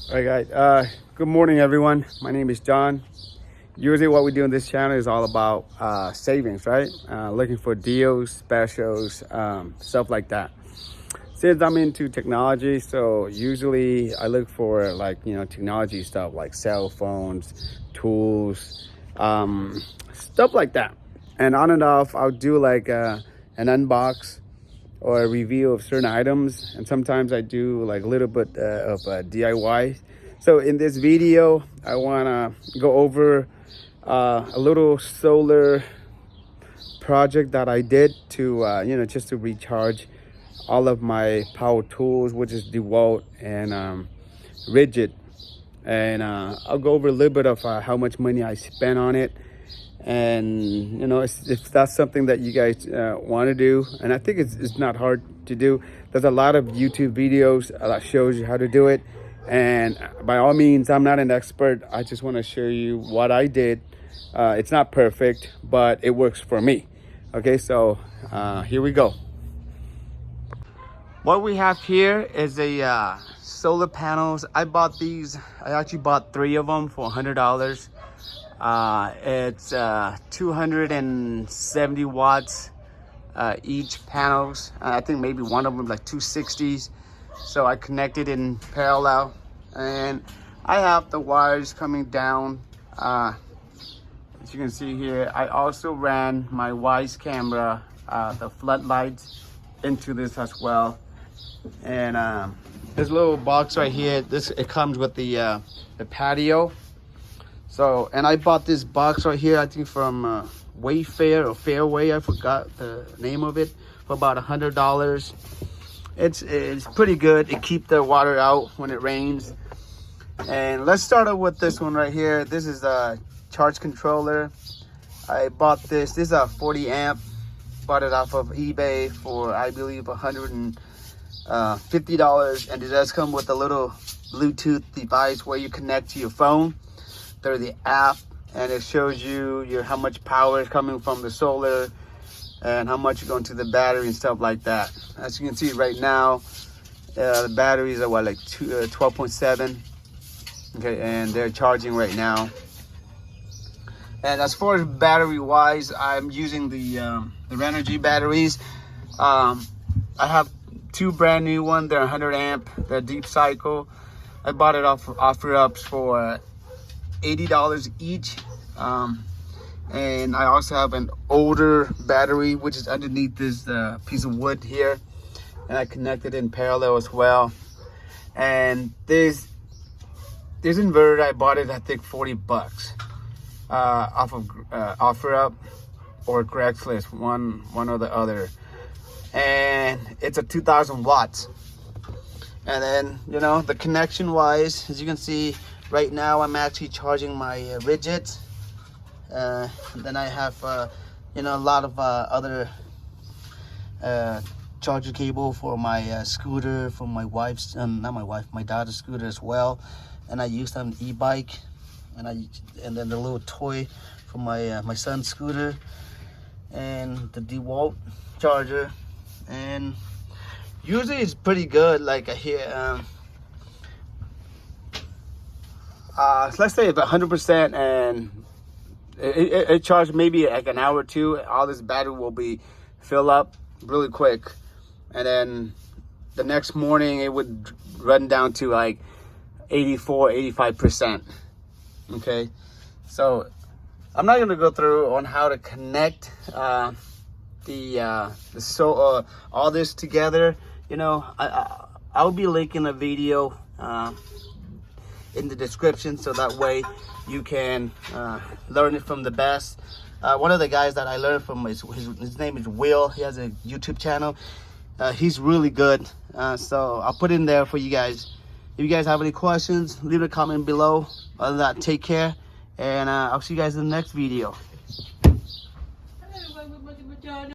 All right, guys. Good morning, everyone. My name is John. Usually what we do on this channel is all about savings, right? Looking for deals, specials, stuff like that. Since I'm into technology, so usually I look for technology stuff like cell phones, tools, stuff like that. And on and off, I'll do like an unbox or a review of certain items, and sometimes I do like a little bit of DIY. So in this video, I want to go over a little solar project that I did to just to recharge all of my power tools, which is DeWalt and Rigid. And I'll go over a little bit of how much money I spent on it, and if that's something that you guys want to do. And I think it's not hard to do. There's a lot of YouTube videos that shows you how to do it, and by all means, I'm not an expert. I just want to show you what I did. It's not perfect, but it works for me. Okay, so here we go. What we have here is a solar panels. I bought these. I actually bought 3 of them for $100. It's 270 watts each panels. I think maybe one of them like 260s. So I connected in parallel, and I have the wires coming down. As you can see here, I also ran my Wise camera, the floodlights, into this as well. And this little box right here, it comes with the patio. So, and I bought this box right here, I think from Wayfair or Fairway, I forgot the name of it, for about $100. It's pretty good. It keeps the water out when it rains. And let's start off with this one right here. This is a charge controller. I bought this. This is a 40 amp. Bought it off of eBay for, I believe, $150. And it does come with a little Bluetooth device where you connect to your phone through the app, and it shows you how much power is coming from the solar and how much is going to the battery and stuff like that. As you can see right now, the batteries are like 12.7. Okay, and they're charging right now. And as far as battery wise, I'm using the Renogy batteries. I have 2 brand new ones. They're 100 amp. They're deep cycle. I bought it off OfferUps for $80 each. And I also have an older battery, which is underneath this piece of wood here, and I connected in parallel as well. And this inverter, I bought it, I think, $40 off of OfferUp or Craigslist, one or the other. And it's a 2,000 watts. And then the connection wise, as you can see right now, I'm actually charging my Rigid. Then I have a lot of other charger cable for my scooter, for my wife's, my daughter's scooter as well. And I used on the e-bike, and then the little toy for my son's scooter, and the DeWalt charger. And usually it's pretty good. Like I hear, let's say it's 100%, and it charged maybe like an hour or two. All this battery will be fill up really quick, and then the next morning it would run down to like 85%. Okay, so I'm not gonna go through on how to connect all this together. I'll be linking a video in the description, so that way you can learn it from the best. One of the guys that I learned from, his name is Will. He has a YouTube channel. He's really good. So I'll put in there for you guys. If you guys have any questions, leave a comment below. Other than that, take care, and I'll see you guys in the next video.